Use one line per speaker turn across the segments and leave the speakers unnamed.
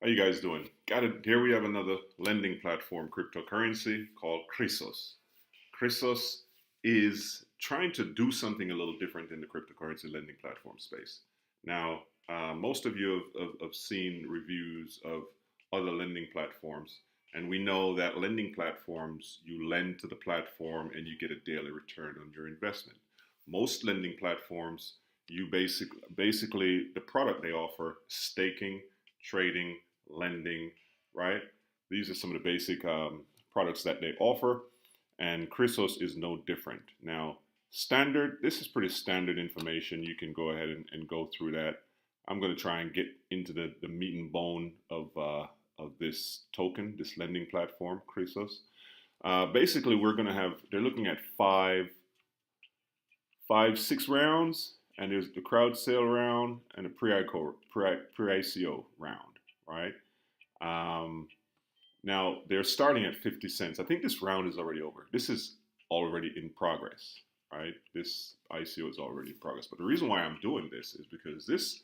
How you guys doing? Got it. Here we have another lending platform, cryptocurrency called Chrysos. Chrysos is trying to do something a little different in the cryptocurrency lending platform space. Now, most of you have seen reviews of other lending platforms, and we know that lending platforms, you lend to the platform and you get a daily return on your investment. Most lending platforms, you basically the product they offer staking, trading, lending, right? These are some of the basic products that they offer, and Chrysos is no different. Now, this is pretty standard information. You can go ahead and go through that. I'm going to try and get into the meat and bone of this token, this lending platform, Chrysos. Basically, they're looking at six rounds, and there's the crowd sale round and a pre-ICO round, right? Um, Now they're starting at 50 cents. I think this round is already over. This is already in progress, right? This ICO is already in progress. But the reason why I'm doing this is because this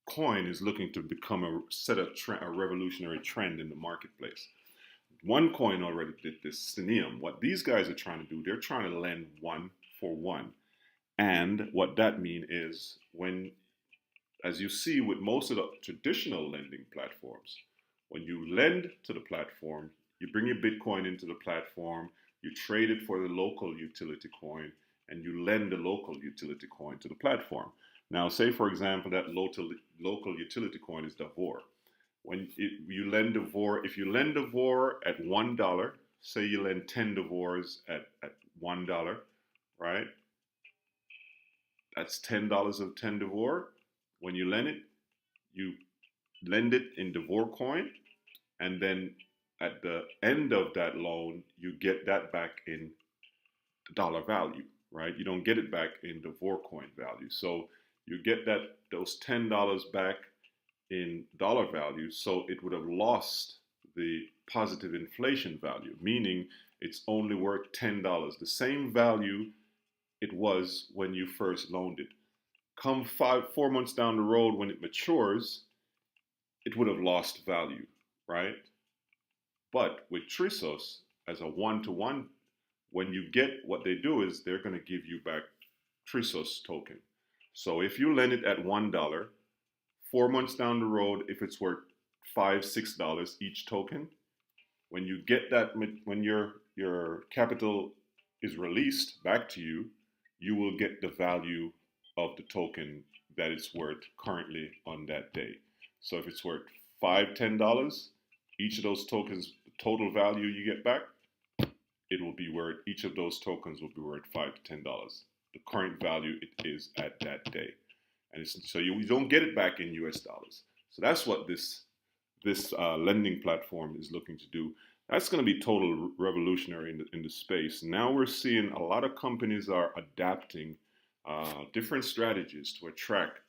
coin is looking to become a revolutionary trend in the marketplace. One coin already did this, Stenium. What these guys are trying to do, they're trying to lend one for one. And what that means is as you see with most of the traditional lending platforms, when you lend to the platform, you bring your Bitcoin into the platform, you trade it for the local utility coin, and you lend the local utility coin to the platform. Now, say for example that local utility coin is Davor. If you lend Davor at $1, say you lend 10 Davors at $1, right? That's $10 of 10 Davor. When you lend it in Devor coin, and then at the end of that loan, you get that back in the dollar value, right? You don't get it back in Devor coin value. So you get those $10 back in dollar value, so it would have lost the positive inflation value, meaning it's only worth $10, the same value it was when you first loaned it. Come 4 months down the road when it matures, it would have lost value, right? But with Chrysos, as a one-to-one, when you get what they do is they're going to give you back Chrysos token. So if you lend it at $1, 4 months down the road, if it's worth $5, $6 each token, when you get that, when your capital is released back to you, you will get the value of the token that it's worth currently on that day. So if it's worth $5, $10, each of those tokens, the total value you get back, each of those tokens will be worth $5 to $10. The current value it is at that day. And so you don't get it back in US dollars. So that's what this lending platform is looking to do. That's going to be total revolutionary in the space. Now we're seeing a lot of companies are adapting different strategies to attract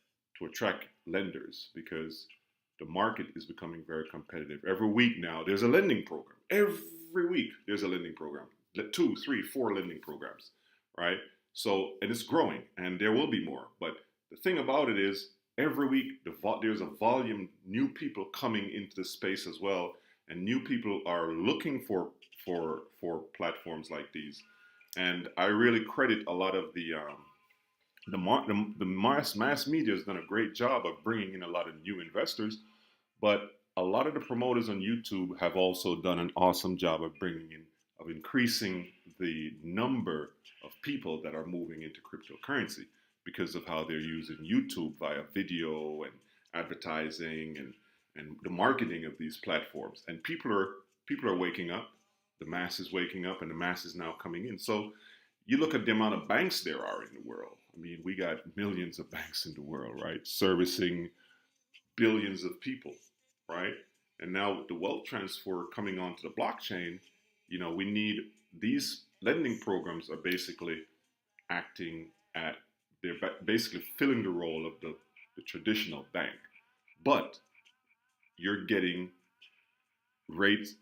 lenders, because the market is becoming very competitive. Every week now there's a lending program. Every week there's a lending program. 2, 3, 4 lending programs, right? So, and it's growing, and there will be more. But the thing about it is, every week there's a volume, new people coming into the space as well, and new people are looking for platforms like these. And I really credit a lot of the mass media has done a great job of bringing in a lot of new investors, but a lot of the promoters on YouTube have also done an awesome job of increasing the number of people that are moving into cryptocurrency because of how they're using YouTube via video and advertising and the marketing of these platforms. And people are waking up, the mass is waking up, and the mass is now coming in. So you look at the amount of banks there are in the world. I mean, we got millions of banks in the world, right? Servicing billions of people, right? And now with the wealth transfer coming onto the blockchain, we need these lending programs are basically they're basically filling the role of the traditional bank. But you're getting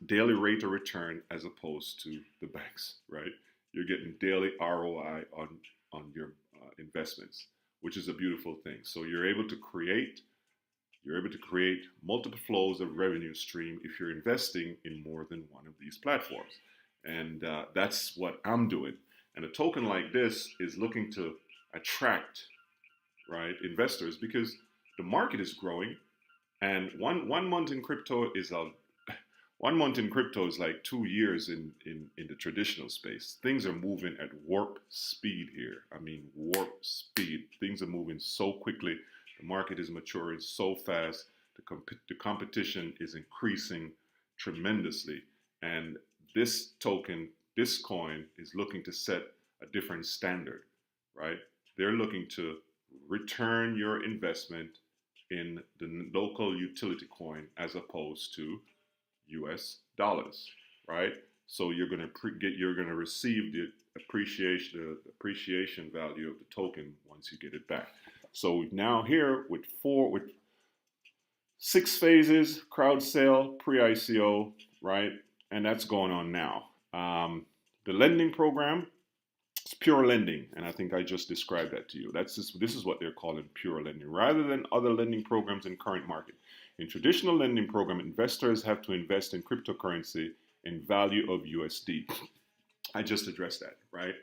daily rate of return as opposed to the banks, right? You're getting daily ROI on your investments. which is a beautiful thing. So you're able to create multiple flows of revenue stream if you're investing in more than one of these platforms. And that's what I'm doing. And a token like this is looking to attract, right, investors, because the market is growing, and one month in crypto is a 1 month in crypto is like 2 years in the traditional space. Things are moving at warp speed here. I mean, warp speed. Things are moving so quickly. The market is maturing so fast. The competition is increasing tremendously. And this token, this coin, is looking to set a different standard, right? They're looking to return your investment in the local utility coin as opposed to US dollars, right? So you're going to receive the appreciation value of the token once you get it back. So now here with 6 phases, crowd sale, pre-ICO, right? And that's going on now. The lending program, it's pure lending, and I think I just described that to you. This is what they're calling pure lending, rather than other lending programs in current market. In traditional lending program, investors have to invest in cryptocurrency in value of USD. I just addressed that, right?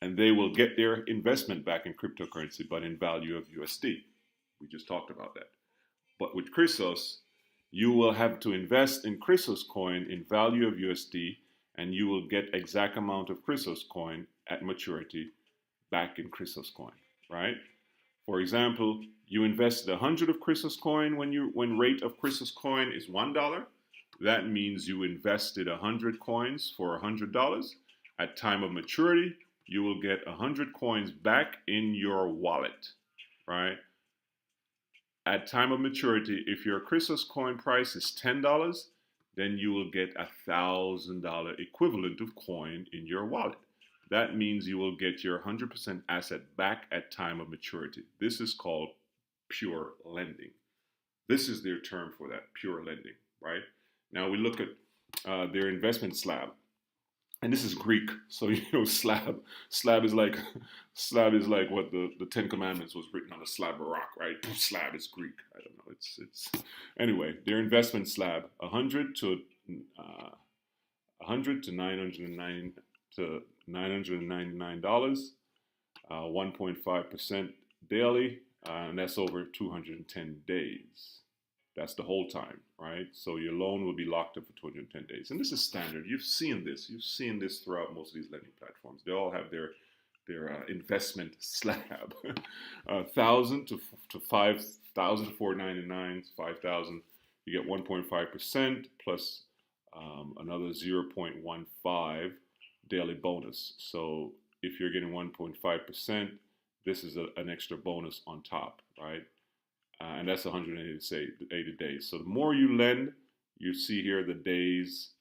And they will get their investment back in cryptocurrency, but in value of USD. We just talked about that. But with Chrysos, you will have to invest in Chrysos coin in value of USD, and you will get exact amount of Chrysos coin at maturity back in Chrysos coin, right? For example, you invested 100 of Chrysos coin when rate of Chrysos coin is $1. That means you invested 100 coins for $100. At time of maturity, you will get 100 coins back in your wallet, right? At time of maturity, if your Chrysos coin price is $10, then you will get $1,000 equivalent of coin in your wallet. That means you will get your 100% asset back at time of maturity. This is called pure lending. This is their term for that, pure lending, right? Now we look at their investment slab. And this is Greek, so slab is like what the Ten Commandments was written on a slab of rock, right? Slab is Greek. I don't know. It's anyway. Their investment slab 100 to 999 dollars, 1.5% daily, and that's over 210 days. That's the whole time, right? So your loan will be locked up for 210 days. And this is standard. You've seen this. You've seen this throughout most of these lending platforms. They all have their investment slab. 1,000 to 5,000 to 499, 5,000. You get 1.5% plus another 0.15 daily bonus. So if you're getting 1.5%, this is an extra bonus on top, right? And that's 180 days. So the more you lend, you see here the days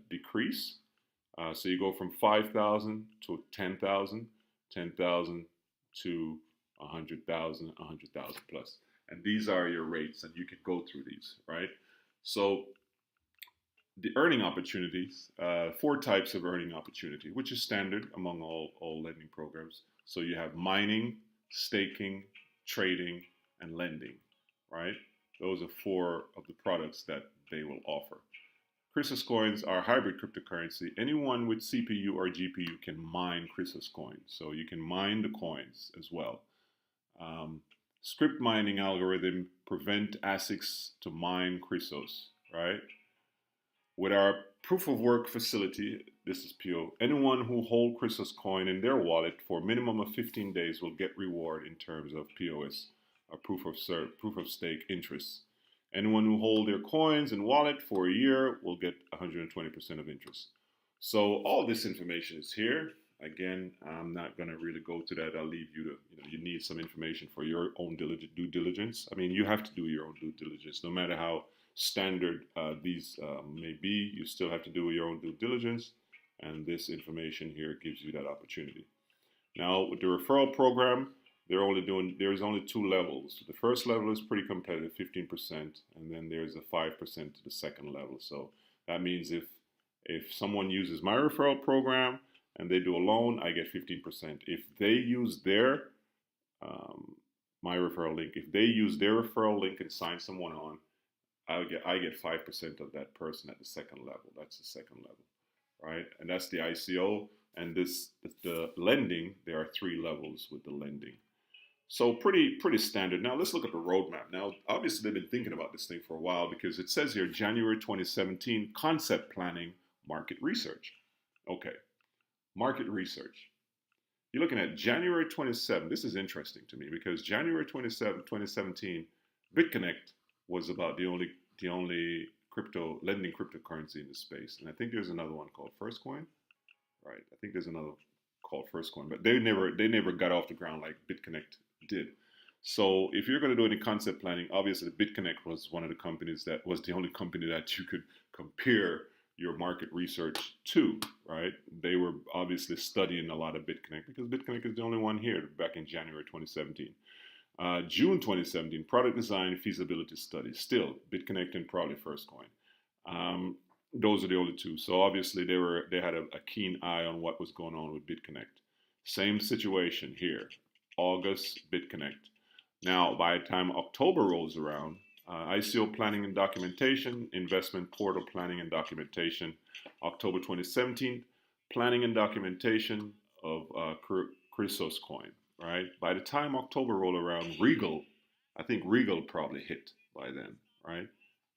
decrease. So you go from 5,000 to 10,000, 10,000 to 100,000, 100,000 plus. And these are your rates, and you can go through these, right? So the earning opportunities, 4 types of earning opportunity, which is standard among all lending programs. So you have mining, staking, trading, and lending, right? Those are 4 of the products that they will offer. Chrysos coins are hybrid cryptocurrency. Anyone with CPU or GPU can mine Chrysos coins. So you can mine the coins as well. Script mining algorithm prevent ASICs to mine Chrysos, right? With our proof of work facility, this is PO, anyone who hold Chrysos coin in their wallet for a minimum of 15 days will get reward in terms of POS, or proof of stake interest. Anyone who hold their coins in wallet for a year will get 120% of interest. So all this information is here. Again, I'm not going to really go to that. I'll leave you to, you need some information for your own due diligence. I mean, you have to do your own due diligence. No matter how standard these may be, you still have to do your own due diligence. And this information here gives you that opportunity. Now, with the referral program, there's only 2 levels. The first level is pretty competitive, 15%, and then there's a 5% to the second level. So that means if someone uses my referral program, and they do a loan, I get 15%. If they use their my referral link, if they use their referral link and sign someone on, I get 5% of that person at the second level. That's the second level, right? And that's the ICO. And the lending. There are 3 levels with the lending. So pretty standard. Now let's look at the roadmap. Now, obviously they've been thinking about this thing for a while because it says here January 2017 concept planning, market research. Okay, market research. You're looking at January 27. This is interesting to me because January 27, 2017, BitConnect was about the only lending cryptocurrency in the space, and I think there's another one called First Coin. Right. I think there's another called First Coin, but they never got off the ground like BitConnect did. So if you're going to do any concept planning, obviously BitConnect was one of the companies that was the only company that you could compare your market research to, right? They were obviously studying a lot of BitConnect because BitConnect is the only one here back in January 2017. June 2017, product design feasibility study, still BitConnect and probably First Coin. Those are the only 2. So obviously they had a keen eye on what was going on with BitConnect. Same situation here. August, BitConnect. Now, by the time October rolls around, ICO planning and documentation, investment portal planning and documentation. October 2017, planning and documentation of CHRYSOS coin, right? By the time October rolled around, I think Regal probably hit by then, right?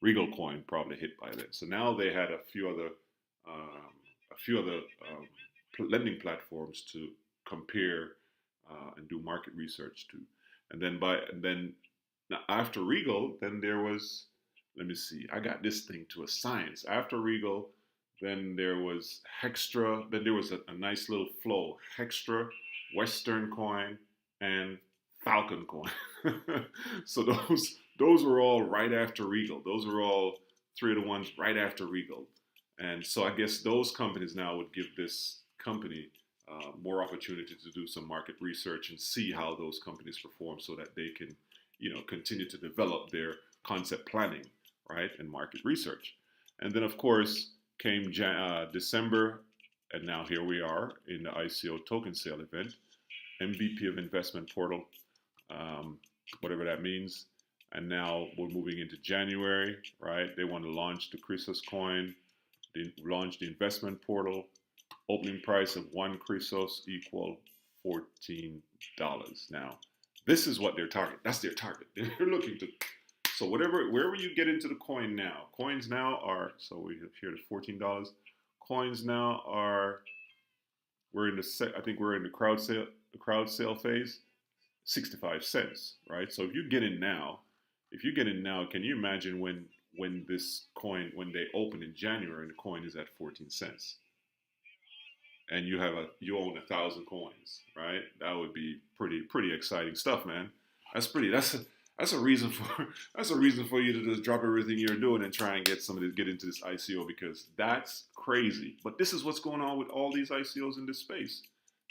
Regal coin probably hit by then. So now they had a few other lending platforms to compare and do market research to. And then now after Regal, then there was, let me see, I got this thing to a science. After Regal, then there was Hextra. Then there was a nice little flow: Hextra, Western coin, and Falcon coin. So those were all right after Regal. Those were all 3 of the ones right after Regal. And so I guess those companies now would give this company more opportunity to do some market research and see how those companies perform so that they can, continue to develop their concept planning, right, and market research. And then, of course, came December, and now here we are in the ICO token sale event, MVP of investment portal, whatever that means. And now we're moving into January, right? They want to launch the CHRYSOS coin, they launch the investment portal. Opening price of 1 CHRYSOS equal $14. Now, this is what their target. That's their target. They're looking to. So wherever you get into the coin now, coins now are. So we have here the $14. Coins now are. I think we're in the crowd sale phase. 65 cents, right? So if you get in now, can you imagine when this coin, when they open in January and the coin is at 14 cents? And you own 1,000 coins, right? That would be pretty exciting stuff, man. That's a reason for you to just drop everything you're doing and try and get into this ICO, because that's crazy. But this is what's going on with all these ICOs in this space.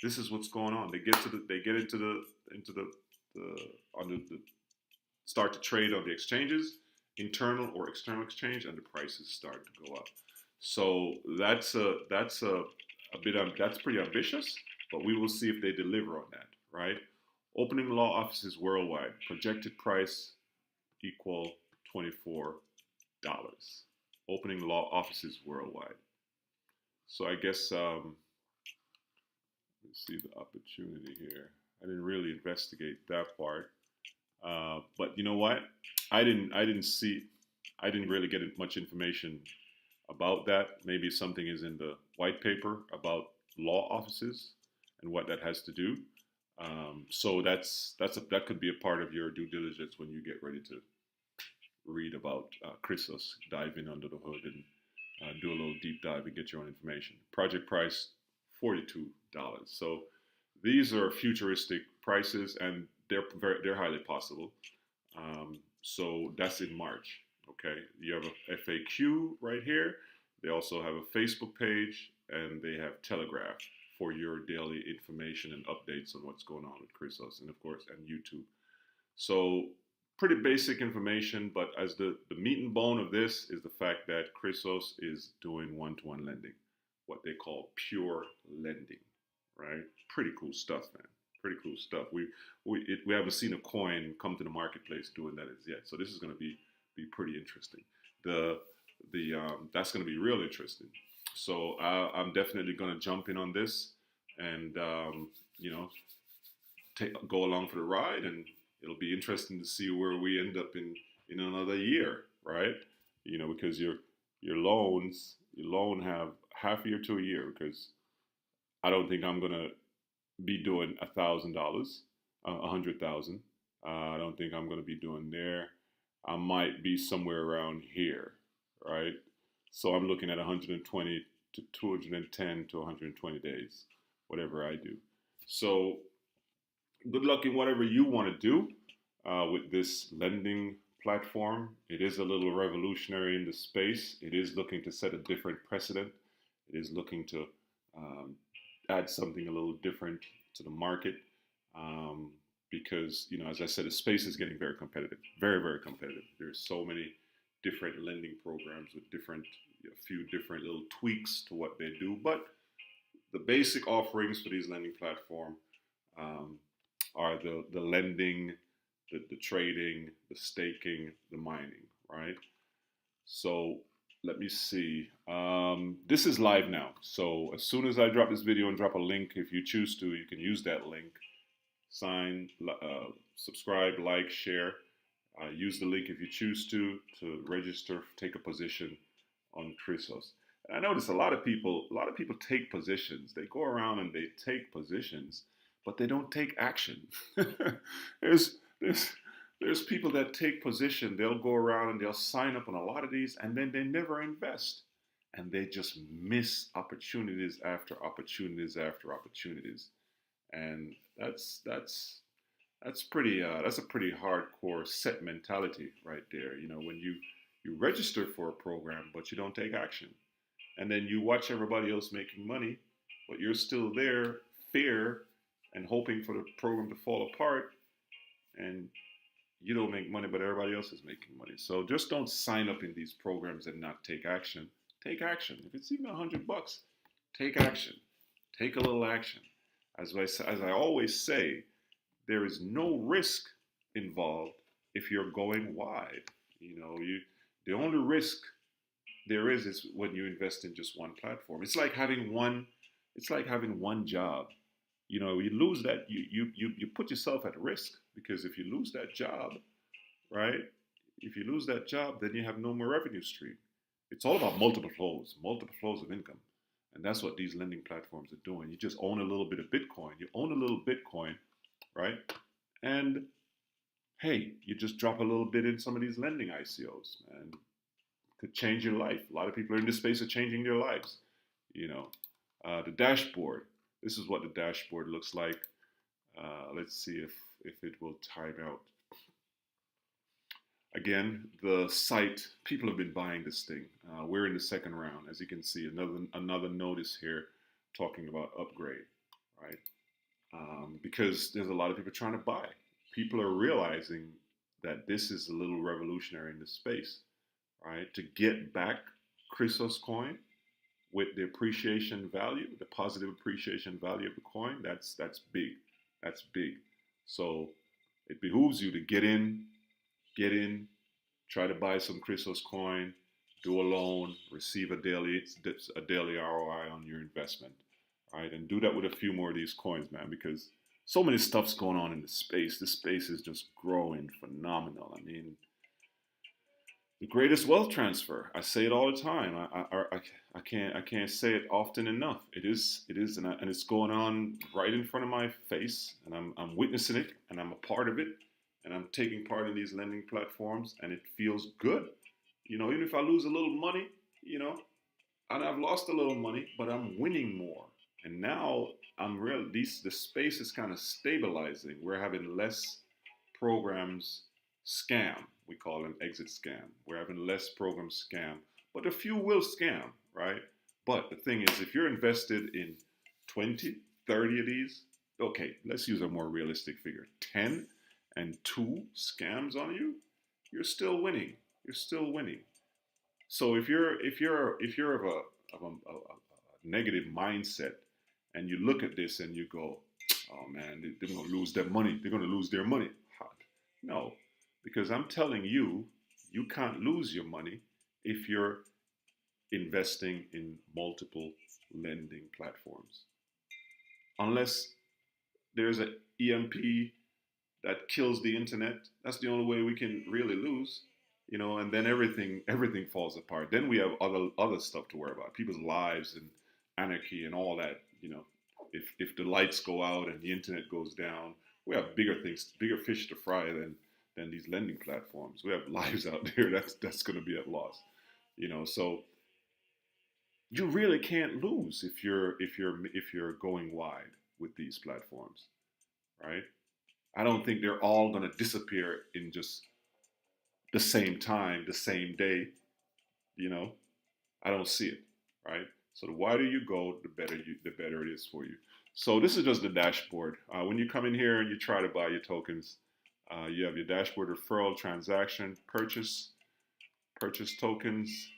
This is what's going on. They get into the start to trade on the exchanges, internal or external exchange, and the prices start to go up. So that's pretty ambitious, but we will see if they deliver on that, right? Opening law offices worldwide, projected price equal $24. Opening law offices worldwide. So I guess let's see the opportunity here. I didn't really investigate that part, but you know what? I didn't really get much information about that. Maybe something is in the white paper about law offices and what that has to do. So that could be a part of your due diligence when you get ready to read about CHRYSOS. Dive in under the hood and do a little deep dive and get your own information. Project price $42. So these are futuristic prices, and they're highly possible. So that's in March. Okay, you have a FAQ right here. They also have a Facebook page, and they have Telegraph for your daily information and updates on what's going on with CHRYSOS, and of course, and YouTube. So pretty basic information, but as the meat and bone of this is the fact that CHRYSOS is doing one-to-one lending. what they call pure lending, right? Pretty cool stuff, man. Pretty cool stuff. We haven't seen a coin come to the marketplace doing that as yet. So this is going to be pretty interesting. The that's going to be real interesting. So I'm definitely going to jump in on this, and you know, go along for the ride, and it'll be interesting to see where we end up in another year, right? You know, because your loan have half a year to a year, because I don't think I'm gonna be doing $1,000, 100,000. I don't think I'm gonna be doing there. I might be somewhere around here, right? So I'm looking at 120 to 210 to 120 days, whatever I do. So good luck in whatever you want to do with this lending platform. It is a little revolutionary in the space. It is looking to set a different precedent. It is looking to um, add something a little different to the market, because, you know, as I said, the space is getting very competitive, very, very competitive. There's so many different lending programs with different, a few different little tweaks to what they do, but the basic offerings for these lending platforms um, are the lending, the trading, the staking, the mining, right? So let me see. This is live now. So as soon as I drop this video and drop a link, if you choose to, you can use that link. Sign, subscribe, like, share. Use the link if you choose to register, take a position on Chrysos. And I notice a lot of people take positions. They go around and they take positions, but they don't take action. there's there's there's people that take position. They'll go around and they'll sign up on a lot of these, and then they never invest, and they just miss opportunities after opportunities after opportunities. And that's a pretty hardcore set mentality right there. You know, when you register for a program but you don't take action, and then you watch everybody else making money, but you're still there, fear and hoping for the program to fall apart, and you don't make money, but everybody else is making money. So just don't sign up in these programs and not take action. Take action. If it's even $100, take action. Take a little action. As I always say, there is no risk involved if you're going wide. You know, the only risk there is when you invest in just one platform. It's like having one job. You know, you lose that, you put yourself at risk, because if you lose that job, right? If you lose that job, then you have no more revenue stream. It's all about multiple flows of income. And that's what these lending platforms are doing. You just own a little bit of Bitcoin. You own a little Bitcoin, right? And hey, you just drop a little bit in some of these lending ICOs, and could change your life. A lot of people in this space are changing their lives. You know, the dashboard. This is what the dashboard looks like. Let's see if it will time out. Again, the site, people have been buying this thing. We're in the second round. As you can see, another notice here talking about upgrade, right? Because there's a lot of people trying to buy. People are realizing that this is a little revolutionary in this space, right? To get back Chrysos coin with the appreciation value, the positive appreciation value of the coin, that's big. That's big. So it behooves you to get in, try to buy some Chrysos coin, do a loan, receive a daily ROI on your investment, right? And do that with a few more of these coins, man, because so many stuff's going on in the space. This space is just growing phenomenal. I mean, the greatest wealth transfer. I say it all the time. I can't say it often enough. It is, and it's going on right in front of my face, and I'm witnessing it, and I'm a part of it, and I'm taking part in these lending platforms, and it feels good. You know, even if I lose a little money, you know, and I've lost a little money, but I'm winning more. And now the space is kind of stabilizing. We're having less programs scam. We call them exit scam. We're having less programs scam, but a few will scam, right? But the thing is, if you're invested in 20, 30 of these, okay, let's use a more realistic figure, 10 and 2 scams on you, you're still winning. You're still winning. So if you're of a negative mindset, and you look at this and you go, oh man, they're going to lose their money. They're going to lose their money. No, because I'm telling you, you can't lose your money if you're investing in multiple lending platforms. Unless there's an EMP that kills the internet, that's the only way we can really lose. And then everything falls apart. Then we have other stuff to worry about, people's lives and anarchy and all that. If the lights go out and the internet goes down, we have bigger things, bigger fish to fry than these lending platforms. We have lives out there that's going to be at loss. So you really can't lose if you're going wide with these platforms, right? I don't think they're all going to disappear in just the same time, the same day. You know, I don't see it, right? So the wider you go, the better it is for you. So this is just the dashboard. When you come in here and you try to buy your tokens, you have your dashboard referral, transaction, purchase tokens.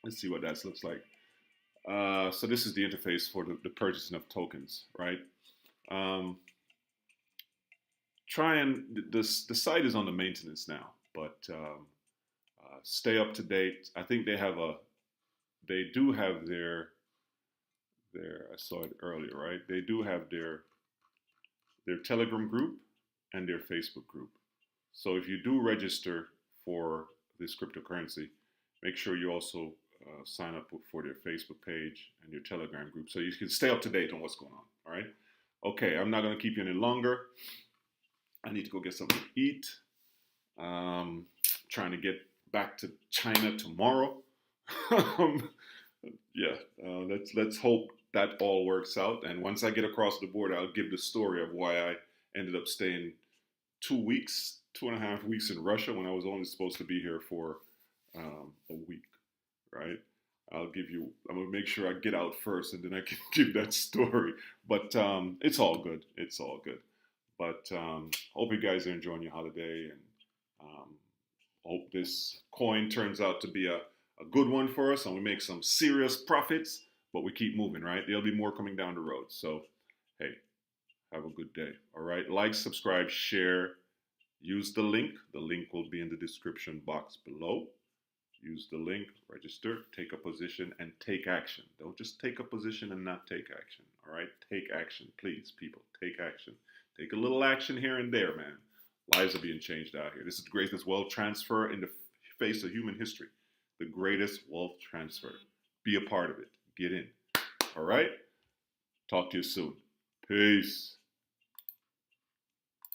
Let's see what that looks like. So this is the interface for the purchasing of tokens, right? The site is on the maintenance now, but stay up to date. I think they do have their I saw it earlier, right? They do have their Telegram group and their Facebook group. So if you do register for this cryptocurrency, make sure you also sign up for their Facebook page and your Telegram group so you can stay up to date on what's going on. All right. Okay, I'm not going to keep you any longer. I need to go get something to eat. Trying to get back to China tomorrow. Let's hope that all works out. And once I get across the border, I'll give the story of why I ended up staying 2.5 weeks in Russia when I was only supposed to be here for a week, right? I'm gonna make sure I get out first and then I can give that story. But it's all good. It's all good. But hope you guys are enjoying your holiday, and hope this coin turns out to be a good one for us and we make some serious profits, but we keep moving, right? There'll be more coming down the road. So, hey, have a good day. All right, like, subscribe, share, use the link. The link will be in the description box below. Use the link, register, take a position, and take action. Don't just take a position and not take action. All right, take action, please, people. Take action. Take a little action here and there, man. Lives are being changed out here. This is the greatest wealth transfer in the face of human history. The greatest wealth transfer. Be a part of it. Get in. All right? Talk to you soon. Peace.